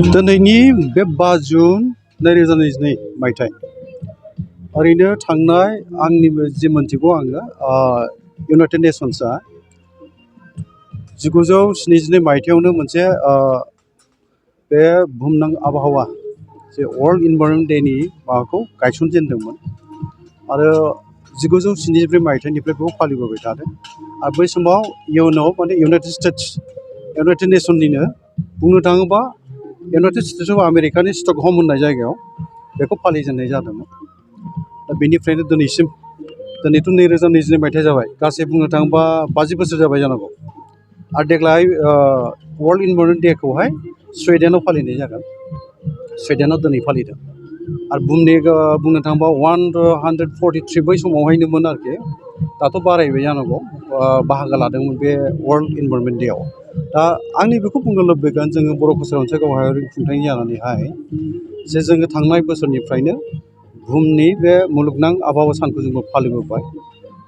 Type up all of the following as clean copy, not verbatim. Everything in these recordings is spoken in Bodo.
दिनैनि बे 5 जुन 2022 मायथाइ ओरैनो थांनाय आंनि जि मोनथिगौ आङो इउनाइटेड नेसन्सआ 1972 मायथाइयावनो मोनसे बे बुहुमनां आबहावा जे वर्ल्ड इनभाइरनमेन्ट डेनि माबाखौ गायसनजेनदोंमोन आरो 1974 मायथाइनिफ्राय बेखौ फालिबोबाय थादों आरो बै समाव इउएनआव माने इउनाइटेड नेसननिनो बुंनो थाङोबा इउनाइटेड स्टेट्स अफ आमेरिकानि स्टकहम होननाय जायगायाव बेखौ फालिजेननाय जादोंमोन। दा बेनिफ्रायनो दिनैसिम दिनैथ' 2022 मायथाइ जाबाय गासै बुंनो थाङोबा 50 बोसोर जाबाय जानांगौ आरो देग्लाय वर्ल्ड इनभाइरनमेन्ट डेखौहाय सुइडेनाव फालिनाय जागोन। सुइडेनाव दिनै फालिदों आरो बुहुमनि बुंनो थाङोबा 143 बै समावहायनोमोन आरोखि दाथ' बारायबाय जानांगौ बाहागो लादोंमोन बे वर्ल्ड इनभाइरनमेन्ट डेआव। दा आंनि बेखौ बुंनो लुबैगोन जोङो बर' कसारि मोनसे गावहायारि खुंथायनि जानानैहाय जे जोङो थांनाय बोसोरनिफ्रायनो बुहुमनि बे मुलुगनां आबहावा सानखौ जोंबो फालिबोबाय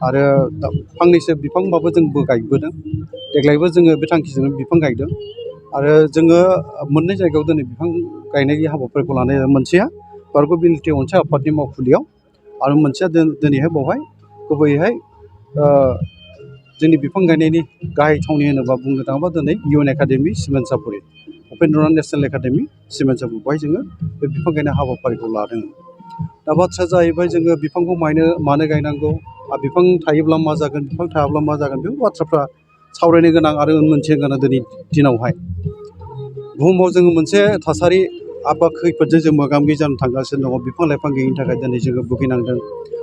आरो फांनैसो बिफांबाबो जोंबो गायबोदों। देग्लायबो जोङो बे थांखिजोंनो बिफां गायदों आरो जोङो मोननै जायगायाव दिनै बिफां गायनायनि हाबाफारिखौ लानाय मोनसेया बारग' बिनथि अनसाय आफादनि मावखुलियाव आरो मोनसेया दिनैहाय बेवहाय गुबैयैहाय जोंनि बिफां गायनायनि गाहाय थावनि होनोबा बुंनो थाङोबा दिनै इउएन एकाडेमि सिमेन्ट-सापरि उपेन्द्रनाथ नेसनेल एकाडेमि सिमेन्ट-सापरि बेवहाय जोङो बे बिफां गायनाय हाबाफारिखौ लादों। दा बाथ्राया जाहैबाय जोङो बिफांखौ मानो गायनांगौ आरो बिफां थायोब्ला मा जागोन बिफां थायाब्ला मा जागोन बेफोर बाथ्राफ्रा सावरायनो गोनां आरो मोनथिनो गोनां दिनै दिनावहाय बुहुमाव जोङो मोनसे थासारि आबहावा खैफोदजों जों मोगा-मोगि जानो थांगासिनो दङ। बिफां लाइफां गैयिनि थाखाय दिनै जोङो भुगिनांदों।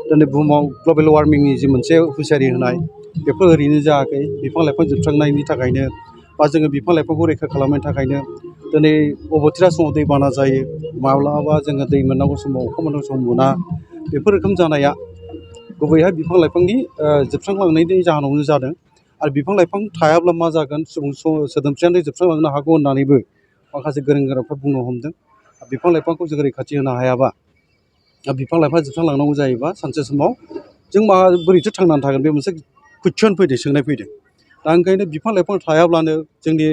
दिनै बुहुमाव ग्लबेल वार्मिंनि जि मोनसे हुसियारि होनाय बेफोर ओरैनो जायाखै बिफां लाइफां जोबस्रांनायनि थाखायनो बा जोङो बिफां लाइफांखौ रैखा खालामनायनि थाखायनो दिनै अबथिरा समाव दैबाना जायो माब्लाबा जोङो दै मोननांगौ समाव अखा मोननांगौ समाव मोना बेफोर रोखोम जानाया गुबैहाय बिफां लाइफांनि जोबस्रांलांनायनि जाहोनावनो जादों आरो बिफां लाइफां थायाब्ला मा जागोन सुबुं सोदोमस्रियानो जोबस्रांलांनो हागौ होननानैबो माखासे गोरों गोराफ्रा बुंनो हमदों। बिफां लाइफांखौ जों रैखाथि होनो हायाबा बिफां लाइफां जोबस्रांलांनांगौ जायोबा सानसे समाव जों बोरैथो थांनानै थागोन बे मोनसे कुइसन फैदों सोंनाय फैदों। दा ओंखायनो बिफां लाइफां थायाब्लानो जोंनि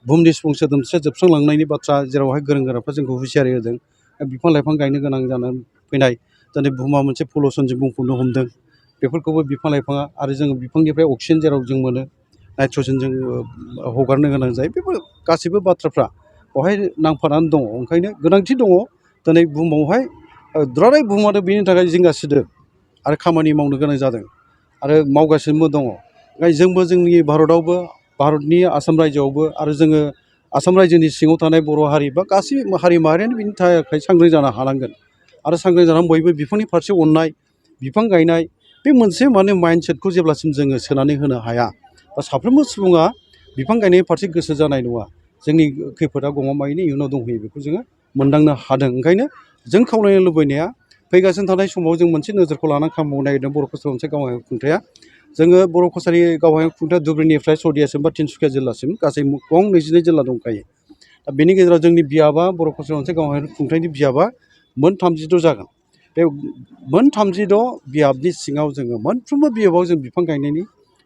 बुहुमनि सुबुं सोदोमस्रिया जोबस्रांलांनायनि बाथ्रा जेरावहाय गोरों गोराफ्रा जोंखौ हुसियारि होदों। बिफां लाइफां गायनो गोनां जानानै फैनाय दिनै बुहुमा मोनसे पलिउसनजों बुंफबनो हमदों बेफोरखौबो बिफां लाइफाङा आरो जोङो बिफांनिफ्राय अक्सिजेन जेराव जों मोनो नाइट्रजेन जों हगारनो गोनां जायो बेफोर गासैबो बाथ्राफ्रा बेवहाय नांफानानै दङ। ओंखायनो गोनांथि दङ दिनै बुहुमावहाय दुलाराय बुहुमानो बेनि थाखाय जिंगासिदों आरो खामानि मावनो गोनां जादों आरो मावगासिनोबो दङ। ओंखायनो जोंबो जोंनि भारतआवबो भारतनि आसाम रायजोआवबो आरो जोङो आसाम रायजोनि सिङाव थानाय बर' हारि बा गासै हारि माहारियानो बिनि थाखाय सांग्रां जानो हानांगोन आरो सांग्रां जानानै बयबो बिफांनि फारसे अननाय बिफां गायनाय बे मोनसे माने माइन्डसेटखौ जेब्लासिम जोङो सोनानै होनो हाया बा साफ्रोमबो सुबुङा बिफां गायनायनि फारसे गोसो जानाय नङा जोंनि खैफोदा गमामायैनो इयुनाव दंहैयो बेखौ जोङो मोनदांनो हादों। ओंखायनो जों खावलायनो लुबैनाया फैगासिनो थानाय समाव जों मोनसे नोजोरखौ लानानै खामानि मावनो नागिरदों बर' कसारि मोनसे गावहाय खुंथाया। जोङो बर' कसारि गावहाय खुंथाया धुबुरीनिफ्राय सदियासिम बा तिनसुकिया जिल्लासिम गासै गं 22 जिल्ला दंखायो। दा बेनि गेजेराव जोंनि बियाबा बर' कसारि मोनसे गावहाय खुंथायनि बियाबा मोन 36 जागोन। बे मोन 36 बियाबनि सिङाव जोङो मोनफ्रोमबो बियाबाव जों बिफां गायनायनि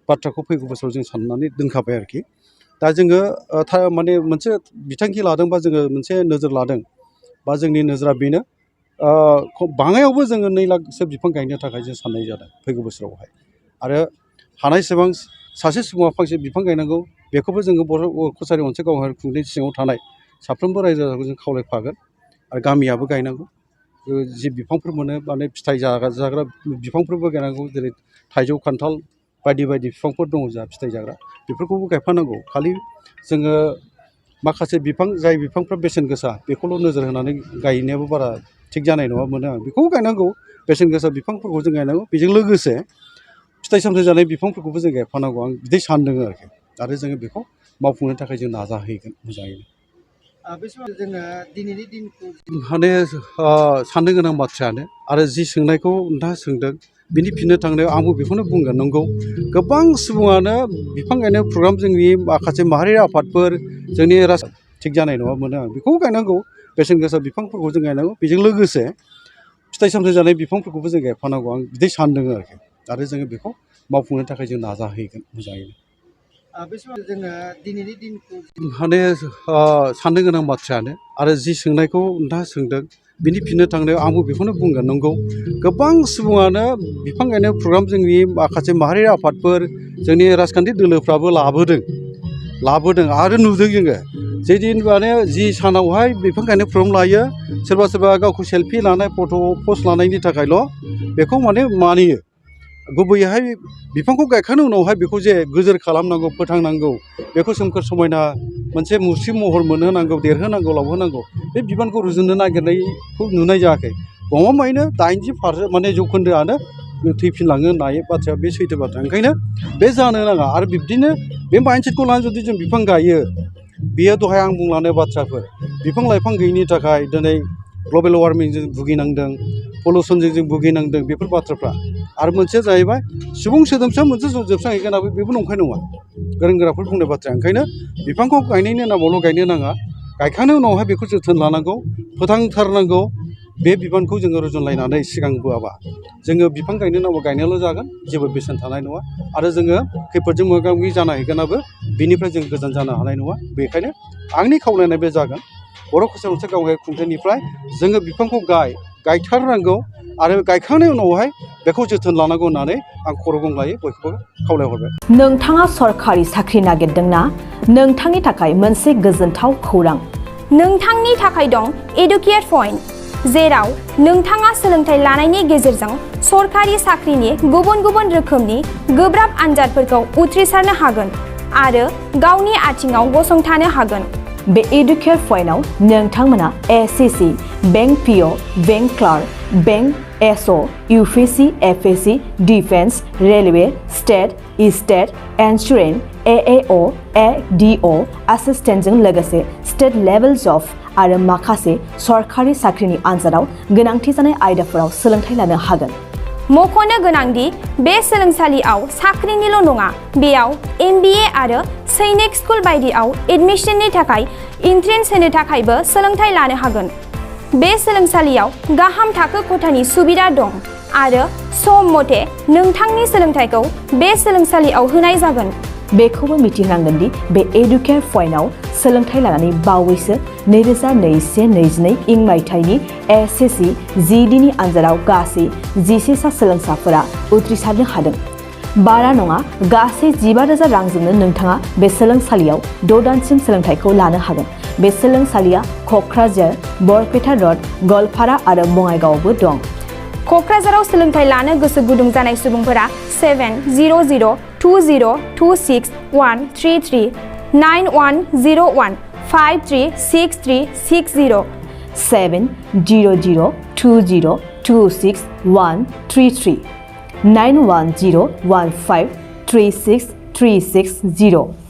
बाथ्राखौ फैगौ बोसोराव जों साननानै दोनखाबाय आरोखि। दा जोङो माने मोनसे बिथांखि लादों बा जोङो मोनसे नोजोर लादों बा जोंनि नोजोरा बेनो बाङायावबो जोङो 2 लाखसो बिफां गायनो थाखाय जों साननाय जादों फैगौ बोसोरावहाय आरो हानायसेबां सासे सुबुङा फांसे बिफां गायनांगौ बेखौबो जोङो बर' कसारि मोनसे गावहाय खुंथायनि सिङाव थानाय साफ्रोमबो रायजो राजाखौ जों खावलायफागोन आरो गामियाबो गायनांगौ जि बिफांफोर मोनो माने फिथाइ जाग्रा बिफांफोरबो गायनांगौ जेरै थाइजौ खान्थाल बायदि बायदि बिफांफोर दङ जोंहा फिथाइ जाग्रा बेफोरखौबो गायफानांगौ। खालि जोङो माखासे बिफां जाय बिफांफ्रा बेसेन गोसा बेखौल' नोजोर होनानै गायनायाबो बारा थिग जानाय नङा मोनो आं बेखौबो गायनांगौ बेसेन गोसा बिफांफोरखौ जों गायनांगौ बेजों लोगोसे फिथाइ सामथाइ जानाय बिफांफोरखौबो जों गायफानांगौ आं बिदि सानदों आरोखि आरो जोङो बेखौ मावफुंनो थाखाय जों नाजाहैगोन मोजाङैनो। बे समाव जोङो दिनैनि दिनखौ माने साननो गोनां बाथ्रायानो आरो जि सोंनायखौ नोंथाङा सोंदों बिनि फिननो थांनायाव आंबो बेखौनो बुंगोन नंगौ गोबां सुबुङानो बिफां गायनाय प्रग्राम जोंनि माखासे माहारियारि आफादफोर जोंनि थिग जानाय नङा मोनो आं बेखौबो गायनांगौ बेसेन गोसा बिफांफोरखौ जों गायनांगौ बेजों लोगोसे फिथाइ सामथाइ जानाय बिफांफोरखौबो जों गायफानांगौ आं बिदि सानदों आरोखि आरो जोङो बेखौ मावफुंनो थाखाय जों नाजाहैगोन मोजाङैनो। बे समाव जोङो दिनैनि दिनखौ माने साननो गोनां बाथ्रायानो आरो जि सोंनायखौ नोंथाङा सोंदों बिनि फिननो थांनायाव आंबो बेखौनो बुंगोन नंगौ गोबां सुबुङानो बिफां गायनाय प्रग्राम जोंनि माखासे माहारियारि आफादफोर जोंनि राजखान्थि दोलोफ्राबो लाबोदों आरो नुदों जोङो जेदिन माने जि सानावहाय बिफां गायनाय प्रग्राम लायो सोरबा सोरबा गावखौ सेल्फि लानाय फट' पस्ट लानायनि थाखायल' बेखौ माने मानियो गुबैयैहाय बिफांखौ गायखांनायनि उनावहाय बेखौ जे गोजोर खालामनांगौ फोथांनांगौ बेखौ सोमखोर समायना मोनसे मुस्रि महर मोनहोनांगौ देरहोनांगौ लावहोनांगौ बे बिबानखौ रुजुननो नागिरनायखौ नुनाय जायाखै गमामायैनो 80% माने जौखोन्दोआनो थैफिनलाङो होननाय बाथ्राया बे सैथो बाथ्रा ओंखायनो बे जानो नाङा आरो बिब्दिनो बे माइन्डसेटखौ लानानै जुदि जों बिफां गायो बेयो दहाय आं बुंलांनाय बाथ्राफोर बिफां लाइफां गैयिनि थाखाय दिनै ग्लबेल वार्मिंजों भुगिनांदों पलिउसनजों जों भुगिनांदों बेफोर बाथ्राफ्रा आरो मोनसेया जाहैबाय सुबुं सोदोमस्रिया मोनसे जोबस्रांहैगोनाबो बेबो नंखाय नङा गोरों गोराफोर बुंनाय बाथ्राया ओंखायनो बिफांखौ गायनायनि नामावल' गायनो नाङा गायखांनायनि उनावहाय बेखौ जोथोन लानांगौ फोथांथारनांगौ बे बिबानखौ जोङो रुजुनलायनानै सिगांबोआबा जोङो बिफां गायनो नांगौ गायनायल' जागोन जेबो बेसेन थानाय नङा आरो जोङो खैफोदजों मोगा मोगि जानो हैगोनाबो बिनिफ्राय जों गोजान जानो हानाय नङा बेखायनो आंनि खावलायनाय बे जागोन बर' खौसे मोनसे गावगाय खुंथायनिफ्राय जोङो बिफांखौ गायथारनांगौ आरो गायखांनायनि उनावहाय बेखौ जोथोन लानांगौ होननानै आं खर' गंग्लायै बयखौबो खावलायहरबाय नोंथाङा सरखारि साख्रि नागिरदोंना नोंथांनि थाखाय मोनसे गोजोनथाव खौरां नोंथांनि थाखाय दं एडुकेट पइन्ट जेराव नोंथाङा सोलोंथाइ लानायनि गेजेरजों सरखारि साख्रिनि गुबुन गुबुन रोखोमनि गोब्राब आनजादफोरखौ उथ्रिसारनो हागोन आरो गावनि आथिङाव गसंथानो हागोन बे एडुकेट पइन्टआव नोंथांमोना SSC bank PO bank clerk bank एसअ UPSC FSC defence railway state insurance एएअ एडिअ एसिस्टेन्टजों लोगोसे स्टेट लेभेल जब आरो माखासे सरखारि साख्रिनि आनजादाव गोनांथि जानाय आयदाफोराव सोलोंथाइ लानो हागोन मख'नो गोनांदि बे सोलोंसालियाव साख्रिनिल' नङा बेयाव MBA आरो सैनिक स्कुल बायदियाव एडमिशननि थाखाय एन्ट्रेन्स होनो थाखायबो सोलोंथाइ लानो हागोन बे सोलोंसालियाव गाहाम थाखो खथानि सुबिदा दं आरो सम मथे नोंथांनि सोलोंथाइखौ बे सोलोंसालियाव होनाय जागोन बेखौबो मिथिनांगोन दि बे एडुकेट पइन्टआव सोलोंथाइ लानानै बावैसो 2021-22 इं मायथाइनि एसएससि जिडिनि आनजादाव गासै 11 सा सोलोंसाफोरा उथ्रिसारनो हादों बारा नङा गासै 15,000 रांजोंनो नोंथाङा बे सोलोंसालियाव 6 दानसिम सोलोंथाइखौ लानो हागोन बे सोलोंसालिया क'क्राझार बरपेटा रड गवालपारा आरो बङाइगावआवबो दं क'क्राझाराव सोलोंथाइ लानो गोसो गुदुं जानाय सुबुंफोरा 70020261133 9101 536360 70020261133 9101536360